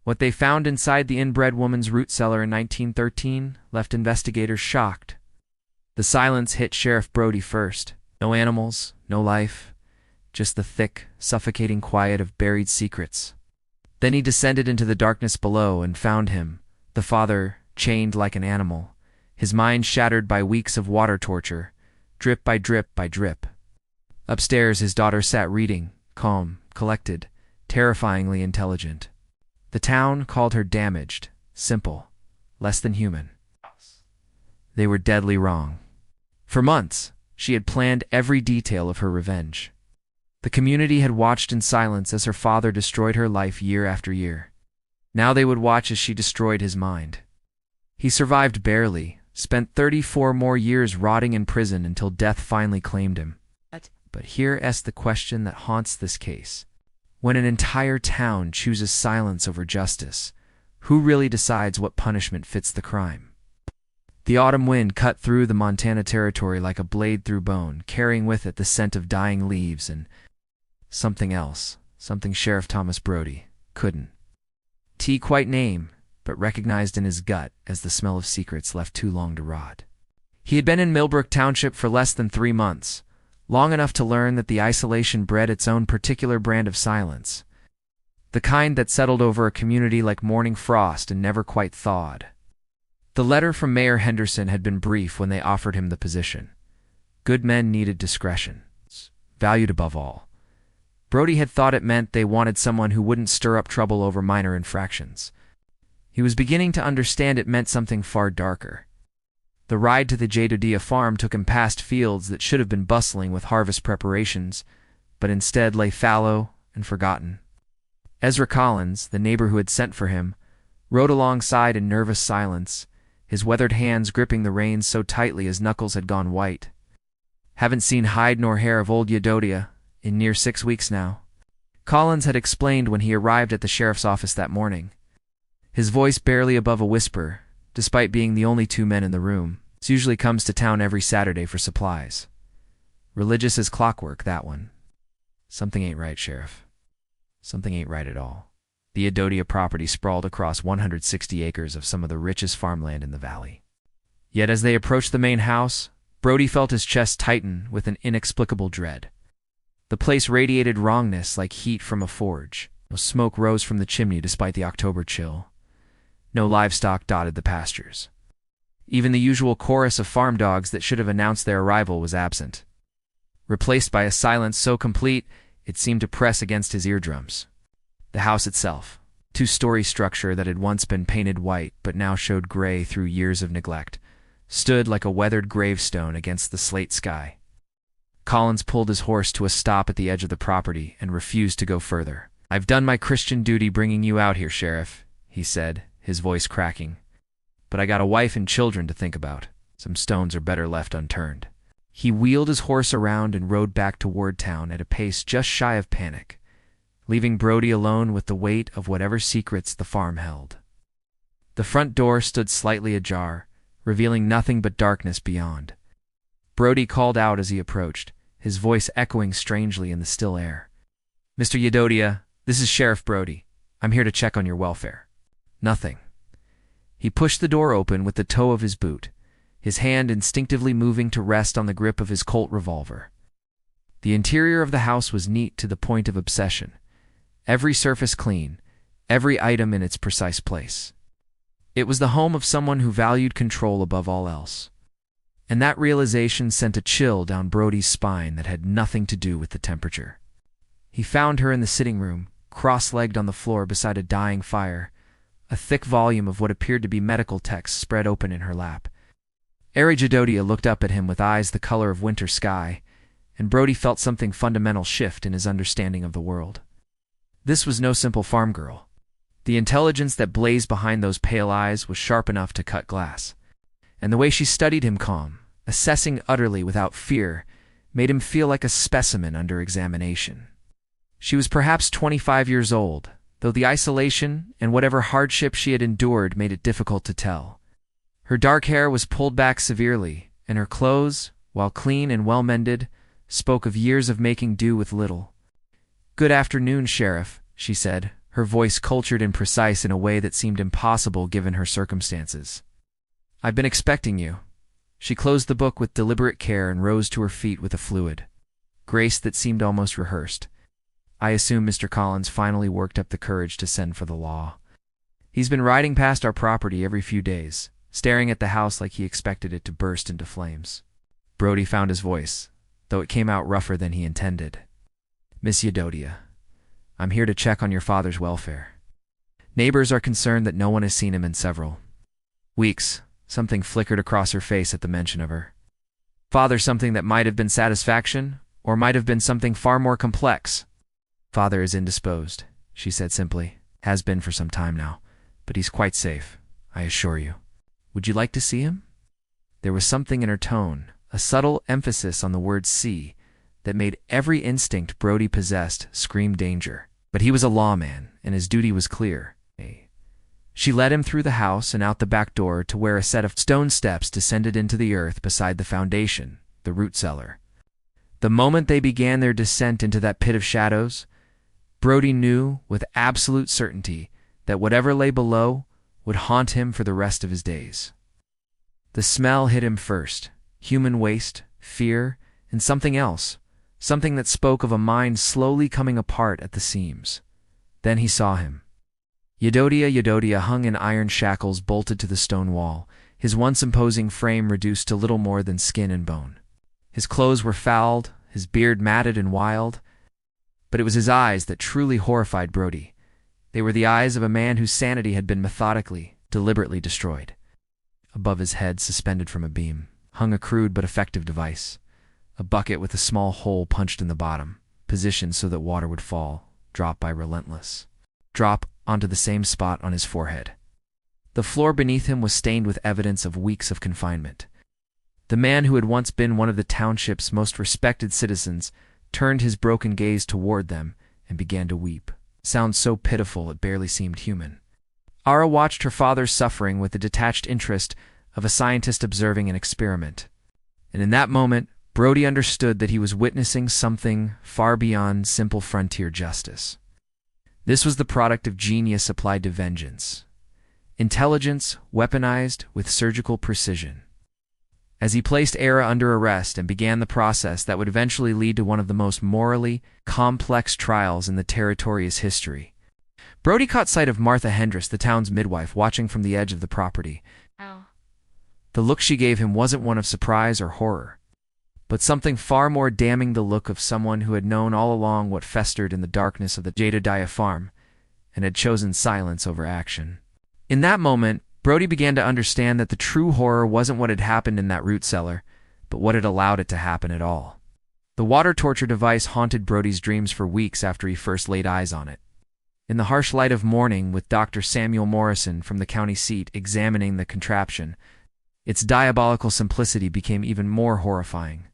What they found inside the inbred woman's root cellar in 1913 left investigators shocked. The silence hit Sheriff Brody first. No animals, no life, just the thick, suffocating quiet of buried secrets. Then he descended into the darkness below and found him, the father, chained like an animal, his mind shattered by weeks of water torture, drip by drip by drip. Upstairs his daughter sat reading, calm, collected, terrifyingly intelligent. The town called her damaged, simple, less than human. They were deadly wrong. For months, she had planned every detail of her revenge. The community had watched in silence as her father destroyed her life year after year. Now they would watch as she destroyed his mind. He survived barely, spent 34 more years rotting in prison until death finally claimed him. But here's the question that haunts this case. When an entire town chooses silence over justice, who really decides what punishment fits the crime? The autumn wind cut through the Montana territory like a blade through bone, carrying with it the scent of dying leaves and something else, something Sheriff Thomas Brody couldn't quite name, but recognized in his gut as the smell of secrets left too long to rot. He had been in Millbrook Township for less than 3 months, long enough to learn that the isolation bred its own particular brand of silence, the kind that settled over a community like morning frost and never quite thawed. The letter from Mayor Henderson had been brief when they offered him the position. Good men needed discretion, valued above all. Brody had thought it meant they wanted someone who wouldn't stir up trouble over minor infractions. He was beginning to understand it meant something far darker. The ride to the Jedediah farm took him past fields that should have been bustling with harvest preparations, but instead lay fallow and forgotten. Ezra Collins, the neighbor who had sent for him, rode alongside in nervous silence, his weathered hands gripping the reins so tightly his knuckles had gone white. "Haven't seen hide nor hair of old Jedediah in near 6 weeks now," Collins had explained when he arrived at the sheriff's office that morning, his voice barely above a whisper, despite being the only 2 men in the room. He usually comes to town every Saturday for supplies. Religious as clockwork, that one. Something ain't right, Sheriff. Something ain't right at all. The Jedediah property sprawled across 160 acres of some of the richest farmland in the valley. Yet as they approached the main house, Brody felt his chest tighten with an inexplicable dread. The place radiated wrongness like heat from a forge. No smoke rose from the chimney despite the October chill. No livestock dotted the pastures. Even the usual chorus of farm dogs that should have announced their arrival was absent, replaced by a silence so complete it seemed to press against his eardrums. The house itself, 2-story structure that had once been painted white but now showed gray through years of neglect, stood like a weathered gravestone against the slate sky. Collins pulled his horse to a stop at the edge of the property and refused to go further. "I've done my Christian duty bringing you out here, Sheriff," he said, his voice cracking. "But I got a wife and children to think about. Some stones are better left unturned." He wheeled his horse around and rode back toward town at a pace just shy of panic, leaving Brody alone with the weight of whatever secrets the farm held. The front door stood slightly ajar, revealing nothing but darkness beyond. Brody called out as he approached, his voice echoing strangely in the still air. "Mr. Jedediah, this is Sheriff Brody. I'm here to check on your welfare." Nothing. He pushed the door open with the toe of his boot, his hand instinctively moving to rest on the grip of his Colt revolver. The interior of the house was neat to the point of obsession, every surface clean, every item in its precise place. It was the home of someone who valued control above all else. And that realization sent a chill down Brody's spine that had nothing to do with the temperature. He found her in the sitting room, cross-legged on the floor beside a dying fire, a thick volume of what appeared to be medical text spread open in her lap. Ari Jedediah looked up at him with eyes the color of winter sky, and Brody felt something fundamental shift in his understanding of the world. This was no simple farm girl. The intelligence that blazed behind those pale eyes was sharp enough to cut glass, and the way she studied him calm, assessing utterly without fear, made him feel like a specimen under examination. She was perhaps 25 years old, though the isolation and whatever hardship she had endured made it difficult to tell. Her dark hair was pulled back severely, and her clothes, while clean and well-mended, spoke of years of making do with little. "Good afternoon, Sheriff," she said, her voice cultured and precise in a way that seemed impossible given her circumstances. "I've been expecting you." She closed the book with deliberate care and rose to her feet with a fluid grace that seemed almost rehearsed. "I assume Mr. Collins finally worked up the courage to send for the law. He's been riding past our property every few days, staring at the house like he expected it to burst into flames." Brody found his voice, though it came out rougher than he intended. "Miss Eudodia, I'm here to check on your father's welfare. Neighbors are concerned that no one has seen him in several weeks." Something flickered across her face at the mention of her father, something that might have been satisfaction, or might have been something far more complex. "Father is indisposed," she said simply. "Has been for some time now, but he's quite safe, I assure you. Would you like to see him?" There was something in her tone, a subtle emphasis on the word "see," that made every instinct Brody possessed scream danger. But he was a lawman, and his duty was clear. She led him through the house and out the back door to where a set of stone steps descended into the earth beside the foundation, the root cellar. The moment they began their descent into that pit of shadows, Brody knew with absolute certainty that whatever lay below would haunt him for the rest of his days. The smell hit him first: human waste, fear, and something else, something that spoke of a mind slowly coming apart at the seams. Then he saw him. Eudodia hung in iron shackles bolted to the stone wall, his once imposing frame reduced to little more than skin and bone. His clothes were fouled, his beard matted and wild, but it was his eyes that truly horrified Brody. They were the eyes of a man whose sanity had been methodically, deliberately destroyed. Above his head, suspended from a beam, hung a crude but effective device, a bucket with a small hole punched in the bottom, positioned so that water would fall, drop by relentless drop onto the same spot on his forehead. The floor beneath him was stained with evidence of weeks of confinement. The man who had once been one of the township's most respected citizens turned his broken gaze toward them and began to weep. Sound so pitiful it barely seemed human. Ara watched her father's suffering with the detached interest of a scientist observing an experiment. And in that moment, Brody understood that he was witnessing something far beyond simple frontier justice. This was the product of genius applied to vengeance. Intelligence weaponized with surgical precision. As he placed Ara under arrest and began the process that would eventually lead to one of the most morally complex trials in the territory's history, Brody caught sight of Martha Hendress, the town's midwife, watching from the edge of the property. Ow. The look she gave him wasn't one of surprise or horror, but something far more damning, the look of someone who had known all along what festered in the darkness of the Jedediah farm and had chosen silence over action. In that moment, Brody began to understand that the true horror wasn't what had happened in that root cellar, but what had allowed it to happen at all. The water torture device haunted Brody's dreams for weeks after he first laid eyes on it. In the harsh light of morning, with Dr. Samuel Morrison from the county seat examining the contraption, its diabolical simplicity became even more horrifying.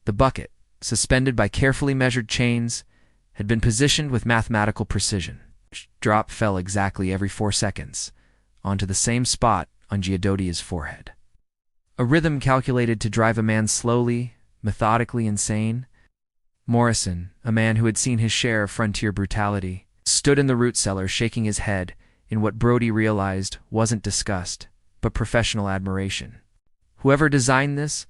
The bucket, suspended by carefully measured chains, had been positioned with mathematical precision. Each drop fell exactly every 4 seconds, onto the same spot on Giadodia's forehead. A rhythm calculated to drive a man slowly, methodically insane. Morrison, a man who had seen his share of frontier brutality, stood in the root cellar shaking his head in what Brody realized wasn't disgust, but professional admiration. Whoever designed this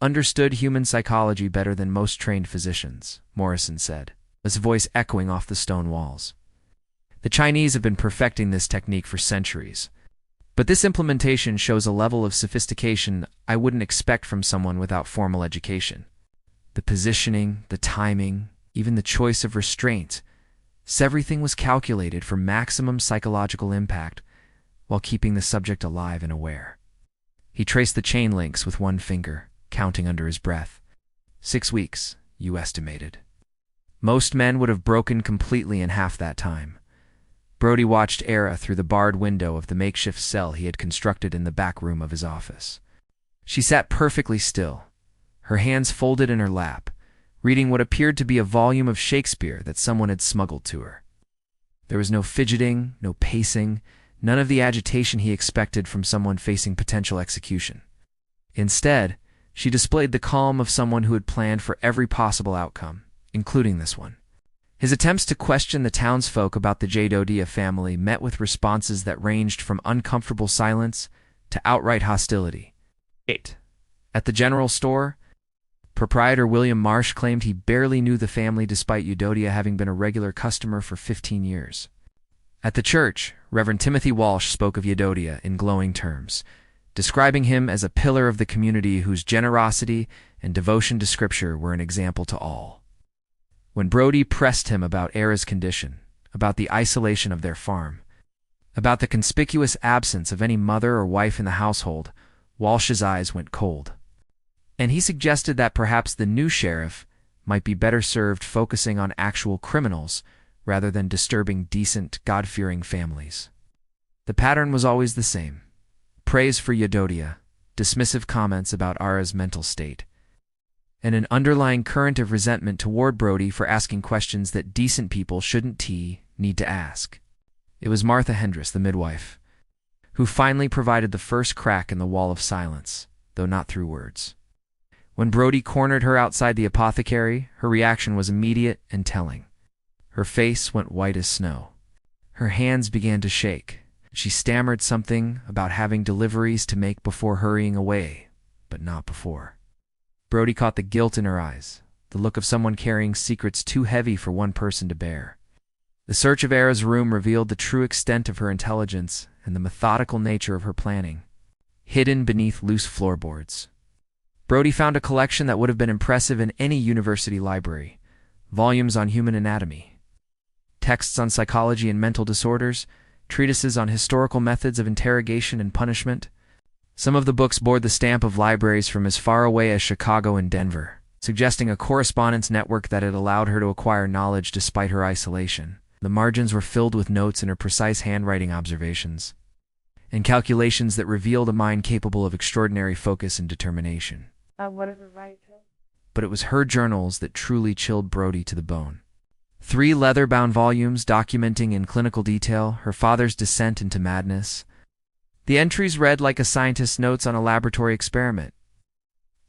understood human psychology better than most trained physicians, Morrison said, his voice echoing off the stone walls. The Chinese have been perfecting this technique for centuries, but this implementation shows a level of sophistication I wouldn't expect from someone without formal education. The positioning, the timing, even the choice of restraint, everything was calculated for maximum psychological impact while keeping the subject alive and aware. He traced the chain links with one finger, counting under his breath. 6 weeks, you estimated. Most men would have broken completely in half that time. Brody watched Ara through the barred window of the makeshift cell he had constructed in the back room of his office. She sat perfectly still, her hands folded in her lap, reading what appeared to be a volume of Shakespeare that someone had smuggled to her. There was no fidgeting, no pacing, none of the agitation he expected from someone facing potential execution. Instead, she displayed the calm of someone who had planned for every possible outcome, including this one. His attempts to question the townsfolk about the Yedodia family met with responses that ranged from uncomfortable silence to outright hostility. 8. At the general store, proprietor William Marsh claimed he barely knew the family despite Yedodia having been a regular customer for 15 years. At the church, Reverend Timothy Walsh spoke of Yedodia in glowing terms, describing him as a pillar of the community whose generosity and devotion to Scripture were an example to all. When Brody pressed him about Era's condition, about the isolation of their farm, about the conspicuous absence of any mother or wife in the household, Walsh's eyes went cold. And he suggested that perhaps the new sheriff might be better served focusing on actual criminals rather than disturbing decent, God-fearing families. The pattern was always the same: praise for Yedodia, dismissive comments about Ara's mental state, and an underlying current of resentment toward Brody for asking questions that decent people shouldn't need to ask. It was Martha Hendress, the midwife, who finally provided the first crack in the wall of silence, though not through words. When Brody cornered her outside the apothecary, her reaction was immediate and telling. Her face went white as snow. Her hands began to shake. She stammered something about having deliveries to make before hurrying away, but not before. Brody caught the guilt in her eyes, the look of someone carrying secrets too heavy for one person to bear. The search of Era's room revealed the true extent of her intelligence and the methodical nature of her planning, hidden beneath loose floorboards. Brody found a collection that would have been impressive in any university library: volumes on human anatomy, texts on psychology and mental disorders, treatises on historical methods of interrogation and punishment. Some of the books bore the stamp of libraries from as far away as Chicago and Denver, suggesting a correspondence network that had allowed her to acquire knowledge despite her isolation. The margins were filled with notes and her precise handwriting observations, and calculations that revealed a mind capable of extraordinary focus and determination. But it was her journals that truly chilled Brody to the bone. 3 leather-bound volumes documenting in clinical detail her father's descent into madness. The entries read like a scientist's notes on a laboratory experiment.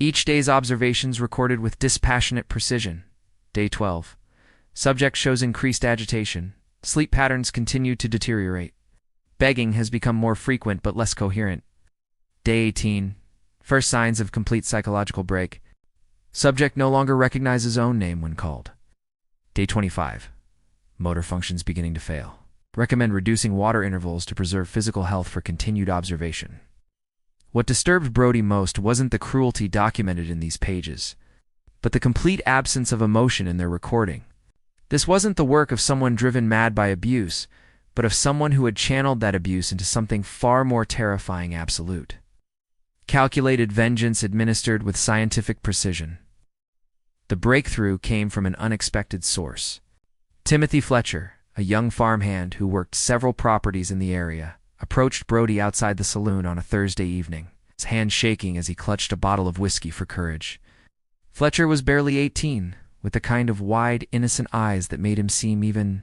Each day's observations recorded with dispassionate precision. Day 12. Subject shows increased agitation. Sleep patterns continue to deteriorate. Begging has become more frequent but less coherent. Day 18. First signs of complete psychological break. Subject no longer recognizes his own name when called. Day 25. Motor functions beginning to fail. Recommend reducing water intervals to preserve physical health for continued observation. What disturbed Brody most wasn't the cruelty documented in these pages, but the complete absence of emotion in their recording. This wasn't the work of someone driven mad by abuse, but of someone who had channeled that abuse into something far more terrifying: absolute, calculated vengeance administered with scientific precision. The breakthrough came from an unexpected source. Timothy Fletcher, a young farmhand who worked several properties in the area, approached Brody outside the saloon on a Thursday evening, his hand shaking as he clutched a bottle of whiskey for courage. Fletcher was barely 18, with the kind of wide, innocent eyes that made him seem even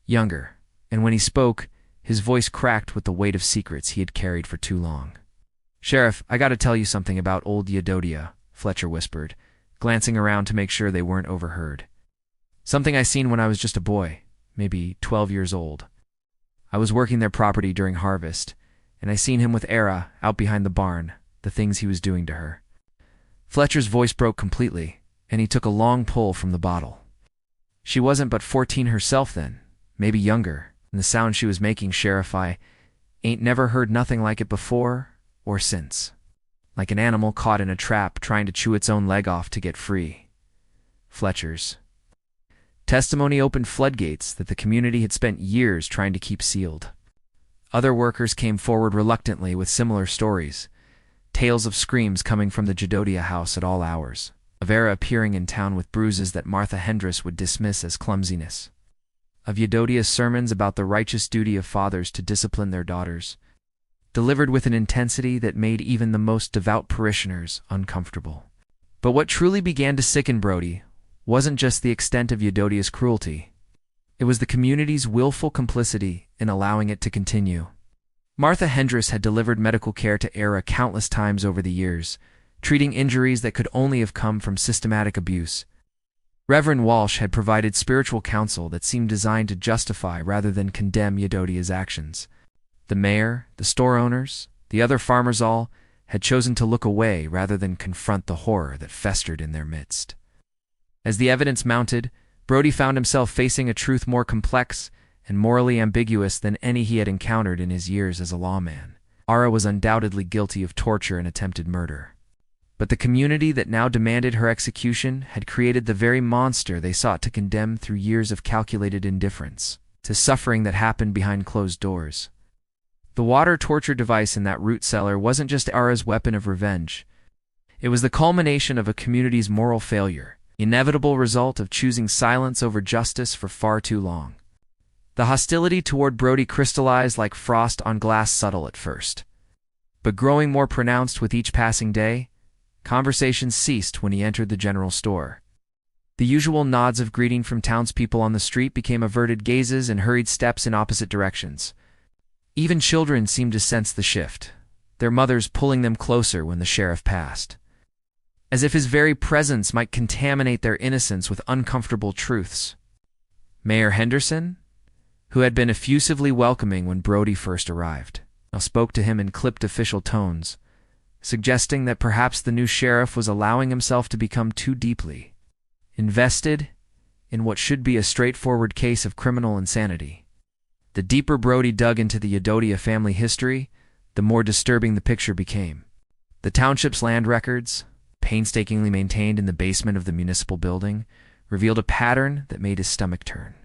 younger, and when he spoke, his voice cracked with the weight of secrets he had carried for too long. "Sheriff, I gotta tell you something about old Yedodia," Fletcher whispered, glancing around to make sure they weren't overheard. "Something I seen when I was just a boy, maybe 12 years old. I was working their property during harvest, and I seen him with Era out behind the barn, the things he was doing to her." Fletcher's voice broke completely, and he took a long pull from the bottle. She wasn't but 14 herself then, maybe younger, and the sound she was making, Sheriff, I ain't never heard nothing like it before or since. Like an animal caught in a trap trying to chew its own leg off to get free. Fletcher's testimony opened floodgates that the community had spent years trying to keep sealed. Other workers came forward reluctantly with similar stories, tales of screams coming from the Yedodia house at all hours, of Era appearing in town with bruises that Martha Hendress would dismiss as clumsiness, of Yedodia's sermons about the righteous duty of fathers to discipline their daughters, delivered with an intensity that made even the most devout parishioners uncomfortable. But what truly began to sicken Brody wasn't just the extent of Yedodia's cruelty. It was the community's willful complicity in allowing it to continue. Martha Hendress had delivered medical care to Era countless times over the years, treating injuries that could only have come from systematic abuse. Reverend Walsh had provided spiritual counsel that seemed designed to justify rather than condemn Yedodia's actions. The mayor, the store owners, the other farmers all had chosen to look away rather than confront the horror that festered in their midst. As the evidence mounted, Brody found himself facing a truth more complex and morally ambiguous than any he had encountered in his years as a lawman. Ara was undoubtedly guilty of torture and attempted murder. But the community that now demanded her execution had created the very monster they sought to condemn through years of calculated indifference to suffering that happened behind closed doors. The water torture device in that root cellar wasn't just Ara's weapon of revenge. It was the culmination of a community's moral failure, inevitable result of choosing silence over justice for far too long. The hostility toward Brody crystallized like frost on glass, subtle at first. But growing more pronounced with each passing day, conversations ceased when he entered the general store. The usual nods of greeting from townspeople on the street became averted gazes and hurried steps in opposite directions. Even children seemed to sense the shift, their mothers pulling them closer when the sheriff passed, as if his very presence might contaminate their innocence with uncomfortable truths. Mayor Henderson, who had been effusively welcoming when Brody first arrived, now spoke to him in clipped official tones, suggesting that perhaps the new sheriff was allowing himself to become too deeply invested in what should be a straightforward case of criminal insanity. The deeper Brody dug into the Yedodia family history, the more disturbing the picture became. The township's land records, painstakingly maintained in the basement of the municipal building, revealed a pattern that made his stomach turn.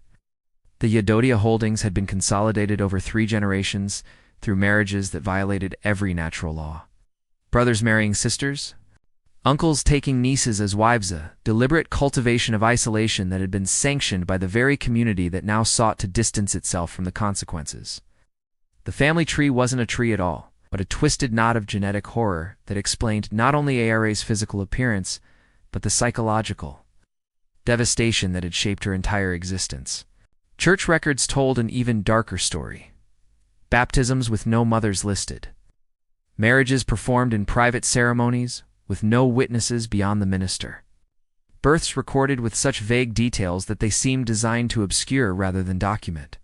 The Yedodia holdings had been consolidated over 3 generations through marriages that violated every natural law. Brothers marrying sisters, uncles taking nieces as wives, a deliberate cultivation of isolation that had been sanctioned by the very community that now sought to distance itself from the consequences. The family tree wasn't a tree at all, but a twisted knot of genetic horror that explained not only Ara's physical appearance, but the psychological devastation that had shaped her entire existence. Church records told an even darker story. Baptisms with no mothers listed. Marriages performed in private ceremonies, with no witnesses beyond the minister. Births recorded with such vague details that they seemed designed to obscure rather than document.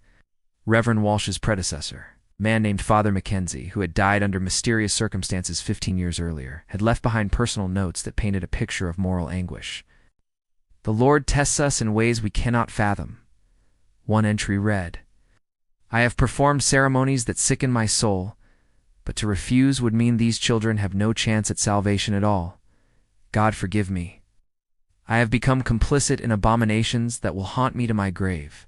Reverend Walsh's predecessor, a man named Father Mackenzie, who had died under mysterious circumstances 15 years earlier, had left behind personal notes that painted a picture of moral anguish. "The Lord tests us in ways we cannot fathom." One entry read, "I have performed ceremonies that sicken my soul, but to refuse would mean these children have no chance at salvation at all. God forgive me. I have become complicit in abominations that will haunt me to my grave."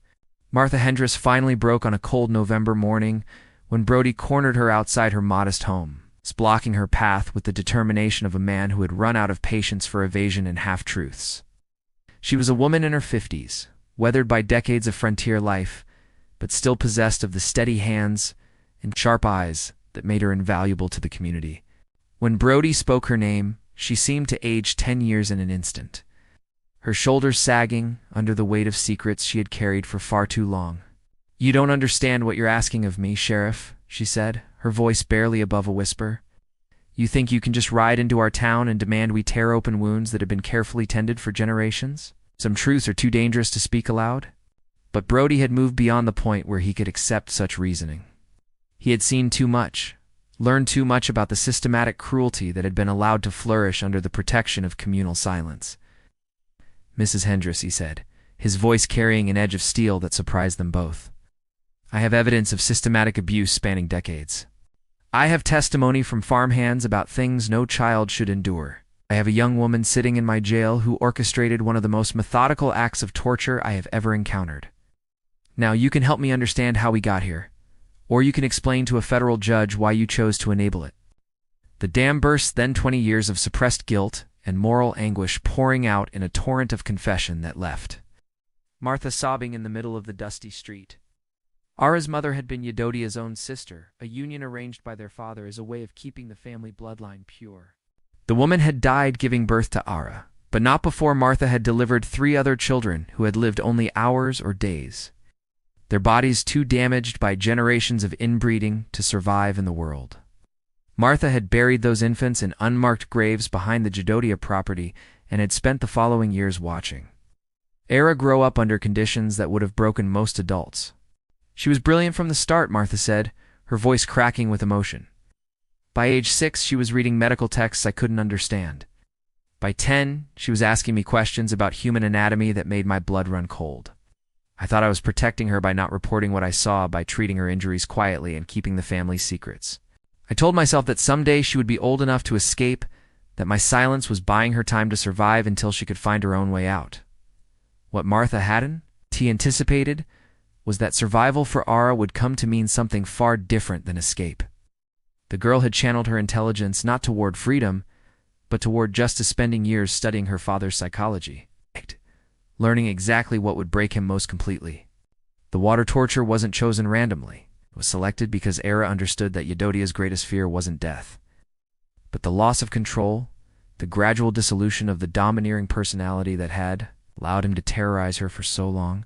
Martha Hendress finally broke on a cold November morning when Brody cornered her outside her modest home, blocking her path with the determination of a man who had run out of patience for evasion and half-truths. She was a woman in her 50s, weathered by decades of frontier life, but still possessed of the steady hands and sharp eyes that made her invaluable to the community. When Brody spoke her name, she seemed to age 10 years in an instant, her shoulders sagging under the weight of secrets she had carried for far too long. "You don't understand what you're asking of me, Sheriff," she said, her voice barely above a whisper. "You think you can just ride into our town and demand we tear open wounds that have been carefully tended for generations? Some truths are too dangerous to speak aloud." But Brody had moved beyond the point where he could accept such reasoning. He had seen too much, learned too much about the systematic cruelty that had been allowed to flourish under the protection of communal silence. "Mrs. Hendress," he said, his voice carrying an edge of steel that surprised them both, "I have evidence of systematic abuse spanning decades. I have testimony from farmhands about things no child should endure. I have a young woman sitting in my jail who orchestrated one of the most methodical acts of torture I have ever encountered. Now you can help me understand how we got here, or you can explain to a federal judge why you chose to enable it." The dam burst, then 20 years of suppressed guilt and moral anguish pouring out in a torrent of confession that left Martha sobbing in the middle of the dusty street. Ara's mother had been Yedodia's own sister, a union arranged by their father as a way of keeping the family bloodline pure. The woman had died giving birth to Ara, but not before Martha had delivered 3 other children who had lived only hours or days, their bodies too damaged by generations of inbreeding to survive in the world. Martha had buried those infants in unmarked graves behind the Yedodia property and had spent the following years watching Era grew up under conditions that would have broken most adults. She was brilliant from the start, Martha said, her voice cracking with emotion. By age 6, she was reading medical texts I couldn't understand. By 10, she was asking me questions about human anatomy that made my blood run cold. I thought I was protecting her by not reporting what I saw, by treating her injuries quietly and keeping the family's secrets. I told myself that someday she would be old enough to escape, that my silence was buying her time to survive until she could find her own way out. What Martha hadn't anticipated was that survival for Ara would come to mean something far different than escape. The girl had channeled her intelligence not toward freedom, but toward justice, spending years studying her father's psychology, learning exactly what would break him most completely. The water torture wasn't chosen randomly. It was selected because Era understood that Yedodia's greatest fear wasn't death, but the loss of control, the gradual dissolution of the domineering personality that had allowed him to terrorize her for so long.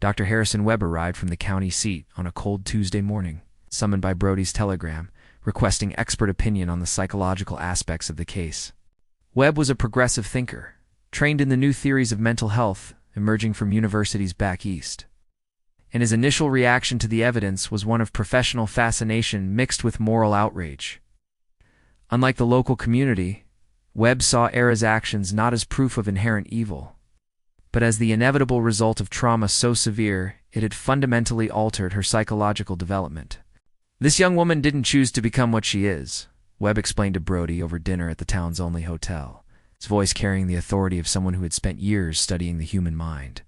Dr. Harrison Webb arrived from the county seat on a cold Tuesday morning, summoned by Brody's telegram, requesting expert opinion on the psychological aspects of the case. Webb was a progressive thinker, trained in the new theories of mental health emerging from universities back east. And his initial reaction to the evidence was one of professional fascination mixed with moral outrage. Unlike the local community, Webb saw Era's actions not as proof of inherent evil, but as the inevitable result of trauma so severe it had fundamentally altered her psychological development. This young woman didn't choose to become what she is, Webb explained to Brody over dinner at the town's only hotel, his voice carrying the authority of someone who had spent years studying the human mind.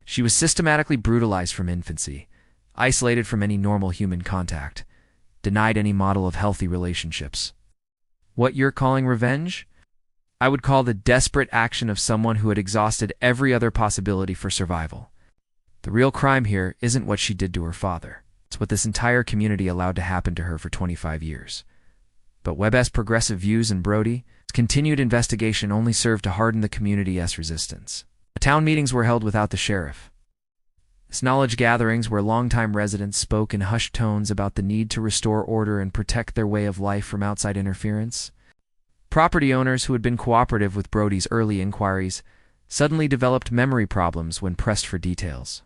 She was systematically brutalized from infancy, isolated from any normal human contact, denied any model of healthy relationships. What you're calling revenge? I would call the desperate action of someone who had exhausted every other possibility for survival. The real crime here isn't what she did to her father. It's what this entire community allowed to happen to her for 25 years. But Webb's progressive views and Brody's continued investigation only served to harden the community's resistance. The town meetings were held without the sheriff. This knowledge gatherings where longtime residents spoke in hushed tones about the need to restore order and protect their way of life from outside interference. Property owners who had been cooperative with Brody's early inquiries suddenly developed memory problems when pressed for details.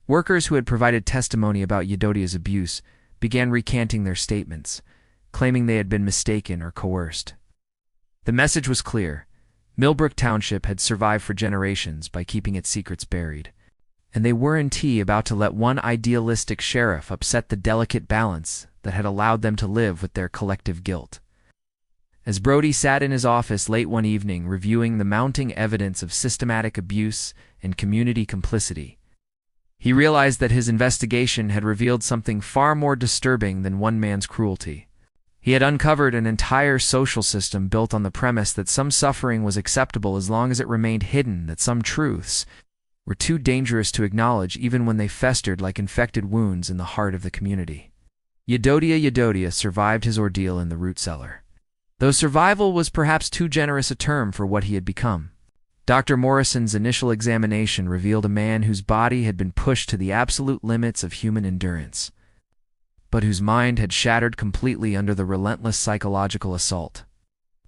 Workers who had provided testimony about Yedodia's abuse began recanting their statements, claiming they had been mistaken or coerced. The message was clear. Millbrook Township had survived for generations by keeping its secrets buried, and they weren't about to let one idealistic sheriff upset the delicate balance that had allowed them to live with their collective guilt. As Brody sat in his office late one evening reviewing the mounting evidence of systematic abuse and community complicity, he realized that his investigation had revealed something far more disturbing than one man's cruelty. He had uncovered an entire social system built on the premise that some suffering was acceptable as long as it remained hidden, that some truths were too dangerous to acknowledge even when they festered like infected wounds in the heart of the community. Yedodia survived his ordeal in the root cellar, though survival was perhaps too generous a term for what he had become. Dr. Morrison's initial examination revealed a man whose body had been pushed to the absolute limits of human endurance, but whose mind had shattered completely under the relentless psychological assault.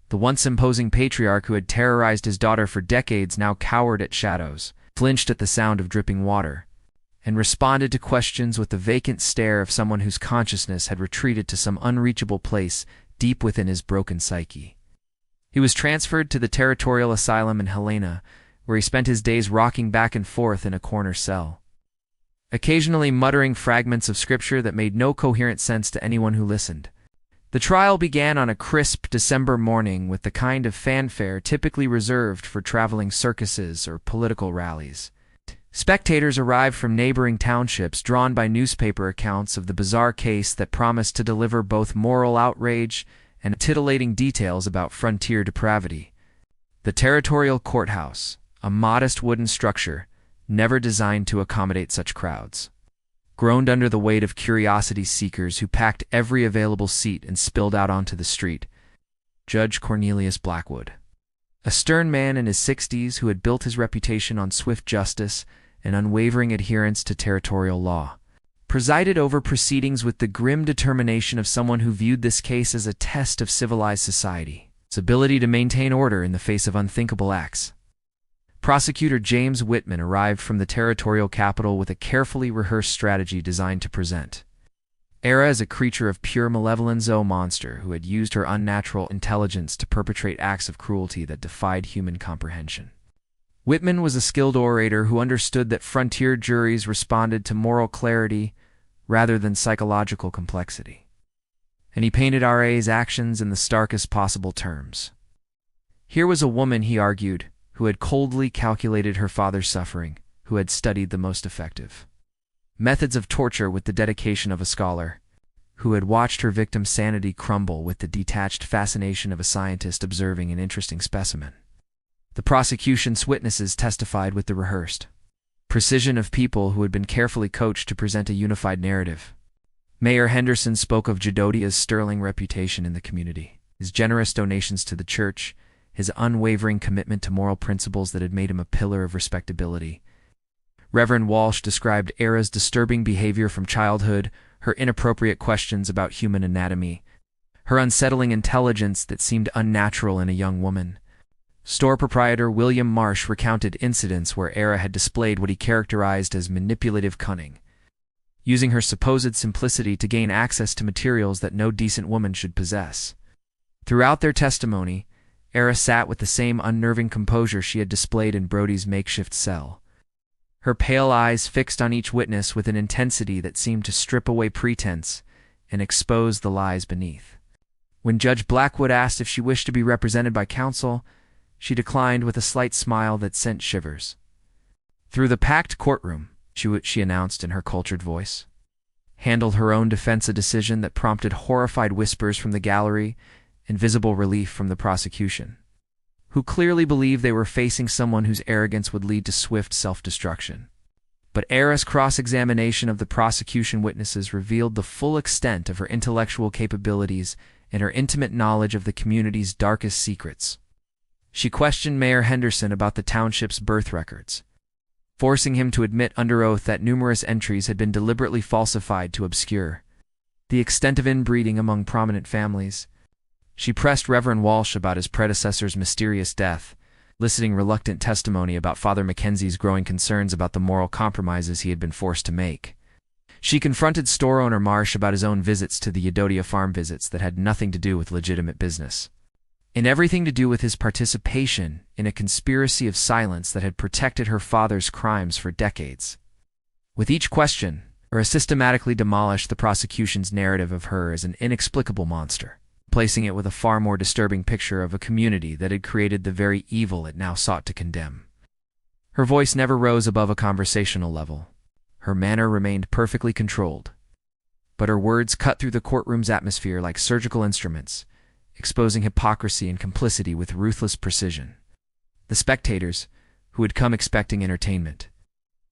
The once imposing patriarch who had terrorized his daughter for decades now cowered at shadows, flinched at the sound of dripping water, and responded to questions with the vacant stare of someone whose consciousness had retreated to some unreachable place deep within his broken psyche. He was transferred to the territorial asylum in Helena, where he spent his days rocking back and forth in a corner cell, occasionally muttering fragments of scripture that made no coherent sense to anyone who listened. The trial began on a crisp December morning with the kind of fanfare typically reserved for traveling circuses or political rallies. Spectators arrived from neighboring townships, drawn by newspaper accounts of the bizarre case that promised to deliver both moral outrage and titillating details about frontier depravity. The territorial courthouse, a modest wooden structure, never designed to accommodate such crowds, groaned under the weight of curiosity seekers who packed every available seat and spilled out onto the street. Judge Cornelius Blackwood, a stern man in his 60s who had built his reputation on swift justice and unwavering adherence to territorial law, presided over proceedings with the grim determination of someone who viewed this case as a test of civilized society, its ability to maintain order in the face of unthinkable acts. Prosecutor James Whitman arrived from the territorial capital with a carefully rehearsed strategy designed to present Era as a creature of pure malevolence, a monster who had used her unnatural intelligence to perpetrate acts of cruelty that defied human comprehension. Whitman was a skilled orator who understood that frontier juries responded to moral clarity rather than psychological complexity. And he painted R.A.'s actions in the starkest possible terms. Here was a woman, he argued, who had coldly calculated her father's suffering, who had studied the most effective methods of torture with the dedication of a scholar, who had watched her victim's sanity crumble with the detached fascination of a scientist observing an interesting specimen. The prosecution's witnesses testified with the rehearsed precision of people who had been carefully coached to present a unified narrative. Mayor Henderson spoke of Jedediah's sterling reputation in the community, his generous donations to the church, his unwavering commitment to moral principles that had made him a pillar of respectability. Reverend Walsh described Era's disturbing behavior from childhood, her inappropriate questions about human anatomy, her unsettling intelligence that seemed unnatural in a young woman. Store proprietor William Marsh recounted incidents where Era had displayed what he characterized as manipulative cunning, using her supposed simplicity to gain access to materials that no decent woman should possess. Throughout their testimony, Era sat with the same unnerving composure she had displayed in Brody's makeshift cell, her pale eyes fixed on each witness with an intensity that seemed to strip away pretense and expose the lies beneath. When Judge Blackwood asked if she wished to be represented by counsel, she declined with a slight smile that sent shivers through the packed courtroom. She announced in her cultured voice, handled her own defense, a decision that prompted horrified whispers from the gallery and visible relief from the prosecution, who clearly believed they were facing someone whose arrogance would lead to swift self-destruction. But Era's cross-examination of the prosecution witnesses revealed the full extent of her intellectual capabilities and her intimate knowledge of the community's darkest secrets. She questioned Mayor Henderson about the township's birth records, forcing him to admit under oath that numerous entries had been deliberately falsified to obscure the extent of inbreeding among prominent families. She pressed Reverend Walsh about his predecessor's mysterious death, eliciting reluctant testimony about Father Mackenzie's growing concerns about the moral compromises he had been forced to make. She confronted store owner Marsh about his own visits to the Jedediah farm, visits that had nothing to do with legitimate business, and everything to do with his participation in a conspiracy of silence that had protected her father's crimes for decades. With each question, Era systematically demolished the prosecution's narrative of her as an inexplicable monster, placing it with a far more disturbing picture of a community that had created the very evil it now sought to condemn. Her voice never rose above a conversational level. Her manner remained perfectly controlled, but her words cut through the courtroom's atmosphere like surgical instruments, exposing hypocrisy and complicity with ruthless precision. The spectators, who had come expecting entertainment,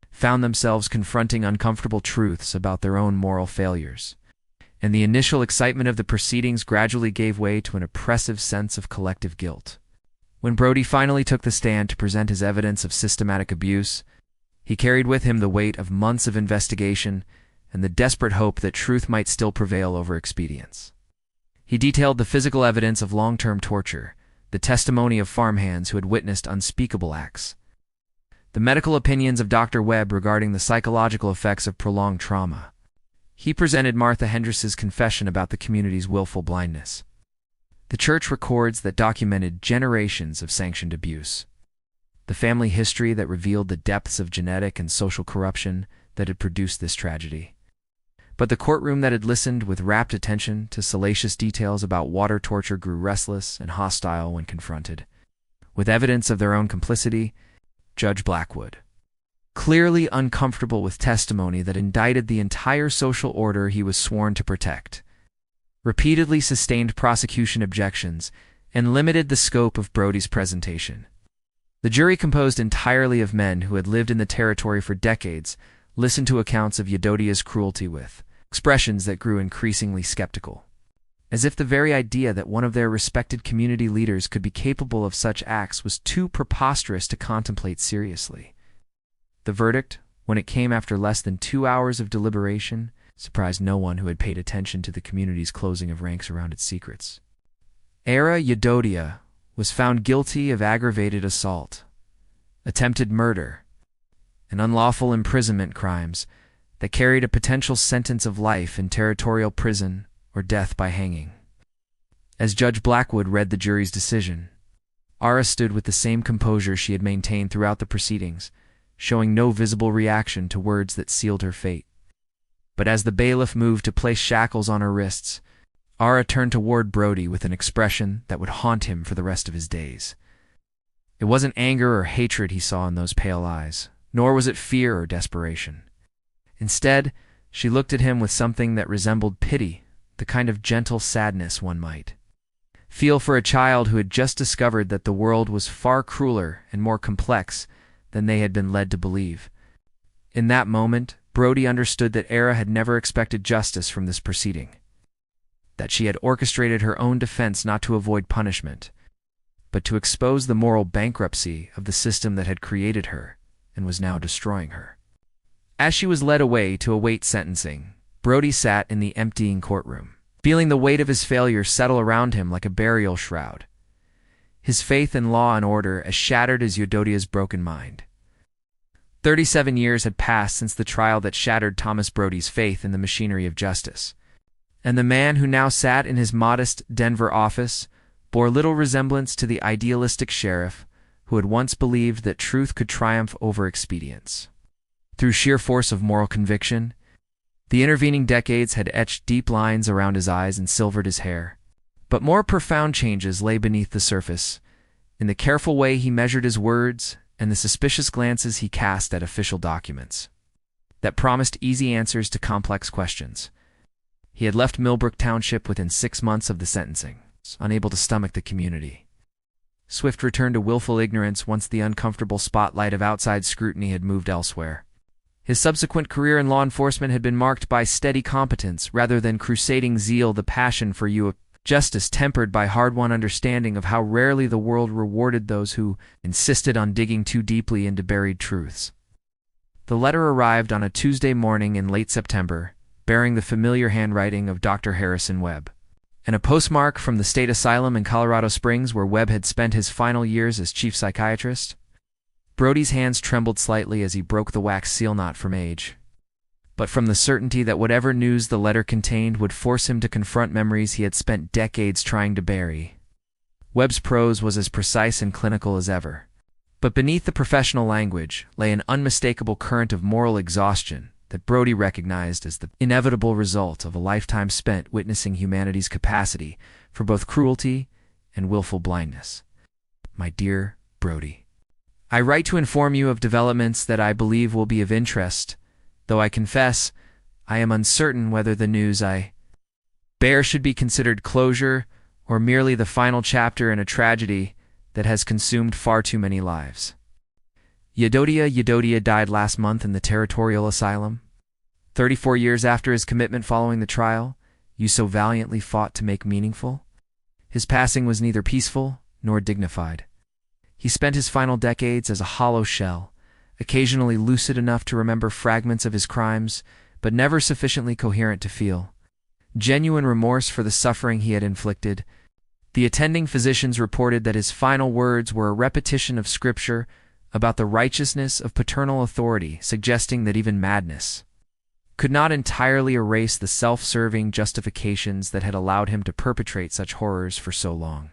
found themselves confronting uncomfortable truths about their own moral failures, and the initial excitement of the proceedings gradually gave way to an oppressive sense of collective guilt. When Brody finally took the stand to present his evidence of systematic abuse, he carried with him the weight of months of investigation and the desperate hope that truth might still prevail over expedience. He detailed the physical evidence of long-term torture, the testimony of farmhands who had witnessed unspeakable acts, the medical opinions of Dr. Webb regarding the psychological effects of prolonged trauma. He presented Martha Hendriss's confession about the community's willful blindness, the church records that documented generations of sanctioned abuse, the family history that revealed the depths of genetic and social corruption that had produced this tragedy. But the courtroom that had listened with rapt attention to salacious details about water torture grew restless and hostile when confronted with evidence of their own complicity. Judge Blackwood, clearly uncomfortable with testimony that indicted the entire social order he was sworn to protect, repeatedly sustained prosecution objections and limited the scope of Brody's presentation. The jury, composed entirely of men who had lived in the territory for decades, listened to accounts of Jedediah's cruelty with expressions that grew increasingly skeptical, as if the very idea that one of their respected community leaders could be capable of such acts was too preposterous to contemplate seriously. The verdict, when it came after less than 2 hours of deliberation, surprised no one who had paid attention to the community's closing of ranks around its secrets. Era Jedediah was found guilty of aggravated assault, attempted murder, and unlawful imprisonment crimes that carried a potential sentence of life in territorial prison or death by hanging. As Judge Blackwood read the jury's decision, Ara stood with the same composure she had maintained throughout the proceedings, showing no visible reaction to words that sealed her fate. But as the bailiff moved to place shackles on her wrists, Ara turned toward Brody with an expression that would haunt him for the rest of his days. It wasn't anger or hatred he saw in those pale eyes, nor was it fear or desperation. Instead, she looked at him with something that resembled pity, the kind of gentle sadness one might feel for a child who had just discovered that the world was far crueler and more complex than they had been led to believe. In that moment, Brody understood that Ara had never expected justice from this proceeding, that she had orchestrated her own defense not to avoid punishment, but to expose the moral bankruptcy of the system that had created her and was now destroying her. As she was led away to await sentencing, Brody sat in the emptying courtroom, feeling the weight of his failure settle around him like a burial shroud, his faith in law and order as shattered as Eudodia's broken mind. 37 years had passed since the trial that shattered Thomas Brody's faith in the machinery of justice, and the man who now sat in his modest Denver office bore little resemblance to the idealistic sheriff who had once believed that truth could triumph over expedience. Through sheer force of moral conviction, the intervening decades had etched deep lines around his eyes and silvered his hair. But more profound changes lay beneath the surface, in the careful way he measured his words and the suspicious glances he cast at official documents that promised easy answers to complex questions. He had left Millbrook Township within 6 months of the sentencing, unable to stomach the community. Swift returned to willful ignorance once the uncomfortable spotlight of outside scrutiny had moved elsewhere. His subsequent career in law enforcement had been marked by steady competence rather than crusading zeal, the passion for justice tempered by hard-won understanding of how rarely the world rewarded those who insisted on digging too deeply into buried truths. The letter arrived on a Tuesday morning in late September, bearing the familiar handwriting of Dr. Harrison Webb, and a postmark from the state asylum in Colorado Springs where Webb had spent his final years as chief psychiatrist. Brody's hands trembled slightly as he broke the wax seal knot from age, but from the certainty that whatever news the letter contained would force him to confront memories he had spent decades trying to bury. Webb's prose was as precise and clinical as ever, but beneath the professional language lay an unmistakable current of moral exhaustion that Brody recognized as the inevitable result of a lifetime spent witnessing humanity's capacity for both cruelty and willful blindness. My dear Brody, I write to inform you of developments that I believe will be of interest, though I confess I am uncertain whether the news I bear should be considered closure or merely the final chapter in a tragedy that has consumed far too many lives. Eudodia died last month in the Territorial Asylum. 34 years after his commitment following the trial you so valiantly fought to make meaningful, his passing was neither peaceful nor dignified. He spent his final decades as a hollow shell, occasionally lucid enough to remember fragments of his crimes, but never sufficiently coherent to feel genuine remorse for the suffering he had inflicted. The attending physicians reported that his final words were a repetition of scripture about the righteousness of paternal authority, suggesting that even madness could not entirely erase the self-serving justifications that had allowed him to perpetrate such horrors for so long.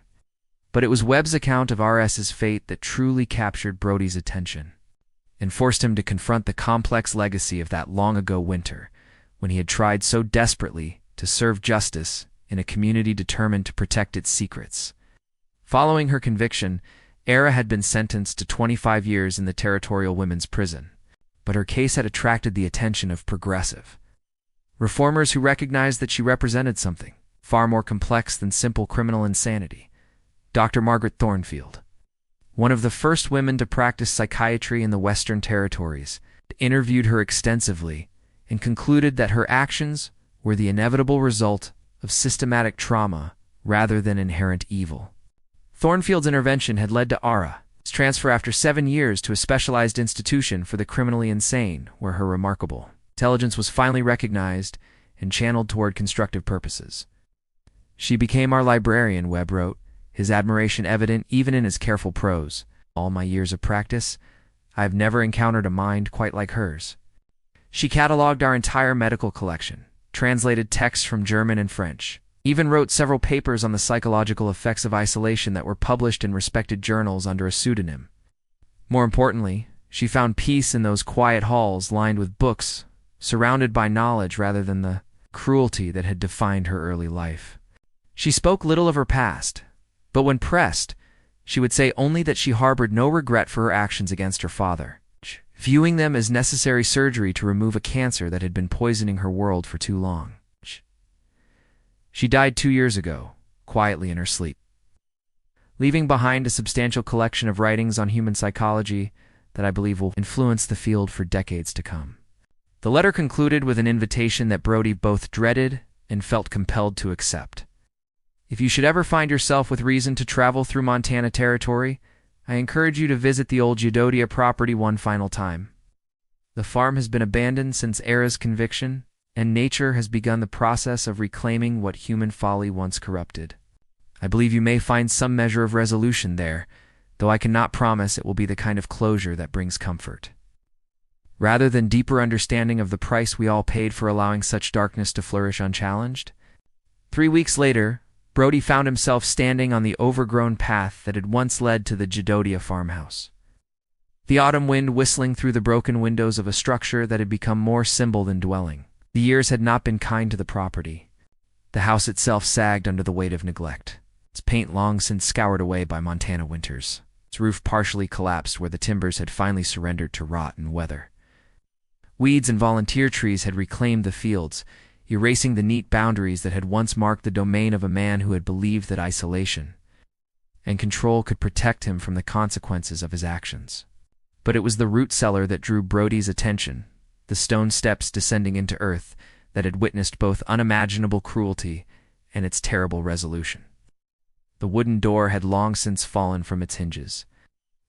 But it was Webb's account of R.S.'s fate that truly captured Brody's attention and forced him to confront the complex legacy of that long-ago winter when he had tried so desperately to serve justice in a community determined to protect its secrets. Following her conviction, Ara had been sentenced to 25 years in the Territorial Women's Prison, but her case had attracted the attention of progressive reformers who recognized that she represented something far more complex than simple criminal insanity. Dr. Margaret Thornfield, one of the first women to practice psychiatry in the Western Territories, interviewed her extensively and concluded that her actions were the inevitable result of systematic trauma rather than inherent evil. Thornfield's intervention had led to Ara's transfer after 7 years to a specialized institution for the criminally insane, where her remarkable intelligence was finally recognized and channeled toward constructive purposes. She became our librarian, Webb wrote, his admiration evident even in his careful prose. All my years of practice, I have never encountered a mind quite like hers. She cataloged our entire medical collection, translated texts from German and French, even wrote several papers on the psychological effects of isolation that were published in respected journals under a pseudonym. More importantly, she found peace in those quiet halls lined with books, surrounded by knowledge rather than the cruelty that had defined her early life. She spoke little of her past, but when pressed, she would say only that she harbored no regret for her actions against her father, viewing them as necessary surgery to remove a cancer that had been poisoning her world for too long. She died 2 years ago, quietly in her sleep, leaving behind a substantial collection of writings on human psychology that I believe will influence the field for decades to come. The letter concluded with an invitation that Brody both dreaded and felt compelled to accept. If you should ever find yourself with reason to travel through Montana territory, I encourage you to visit the old Eudodia property one final time. The farm has been abandoned since Era's conviction, and nature has begun the process of reclaiming what human folly once corrupted. I believe you may find some measure of resolution there, though I cannot promise it will be the kind of closure that brings comfort. Rather than deeper understanding of the price we all paid for allowing such darkness to flourish unchallenged. 3 weeks later, Brody found himself standing on the overgrown path that had once led to the Eudodia farmhouse. The autumn wind whistling through the broken windows of a structure that had become more symbol than dwelling. The years had not been kind to the property. The house itself sagged under the weight of neglect, its paint long since scoured away by Montana winters. Its roof partially collapsed where the timbers had finally surrendered to rot and weather. Weeds and volunteer trees had reclaimed the fields, erasing the neat boundaries that had once marked the domain of a man who had believed that isolation and control could protect him from the consequences of his actions. But it was the root cellar that drew Brody's attention, the stone steps descending into earth that had witnessed both unimaginable cruelty and its terrible resolution. The wooden door had long since fallen from its hinges,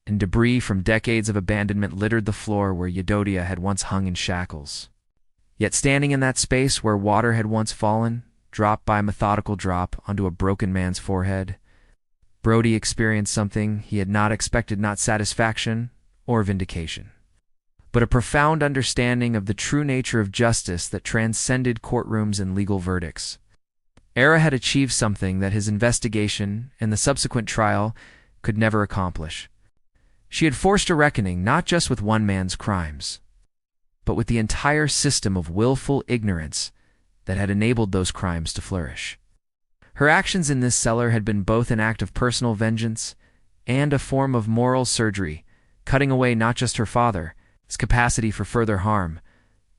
and debris from decades of abandonment littered the floor where Eudodia had once hung in shackles. Yet standing in that space where water had once fallen, drop by methodical drop onto a broken man's forehead, Brody experienced something he had not expected, not satisfaction or vindication, but a profound understanding of the true nature of justice that transcended courtrooms and legal verdicts. Era had achieved something that his investigation and the subsequent trial could never accomplish. She had forced a reckoning not just with one man's crimes, but with the entire system of willful ignorance that had enabled those crimes to flourish. Her actions in this cellar had been both an act of personal vengeance and a form of moral surgery, cutting away not just her father, his capacity for further harm,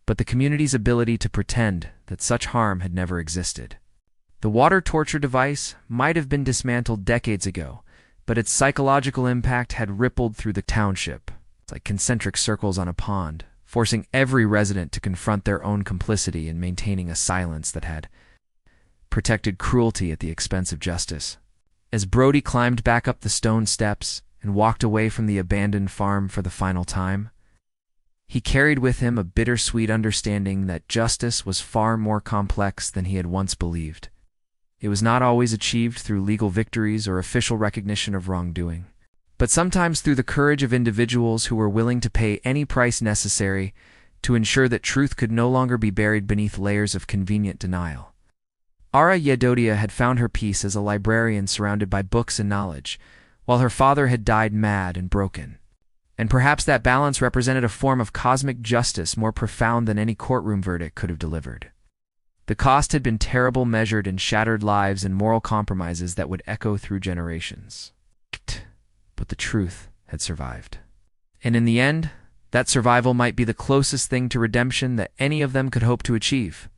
but the community's ability to pretend that such harm had never existed. The water torture device might have been dismantled decades ago, but its psychological impact had rippled through the township, like concentric circles on a pond, forcing every resident to confront their own complicity in maintaining a silence that had protected cruelty at the expense of justice. As Brody climbed back up the stone steps and walked away from the abandoned farm for the final time, he carried with him a bittersweet understanding that justice was far more complex than he had once believed. It was not always achieved through legal victories or official recognition of wrongdoing, but sometimes through the courage of individuals who were willing to pay any price necessary to ensure that truth could no longer be buried beneath layers of convenient denial. Ara Eudodia had found her peace as a librarian surrounded by books and knowledge, while her father had died mad and broken. And perhaps that balance represented a form of cosmic justice more profound than any courtroom verdict could have delivered. The cost had been terrible, measured in shattered lives and moral compromises that would echo through generations. But the truth had survived. And in the end, that survival might be the closest thing to redemption that any of them could hope to achieve.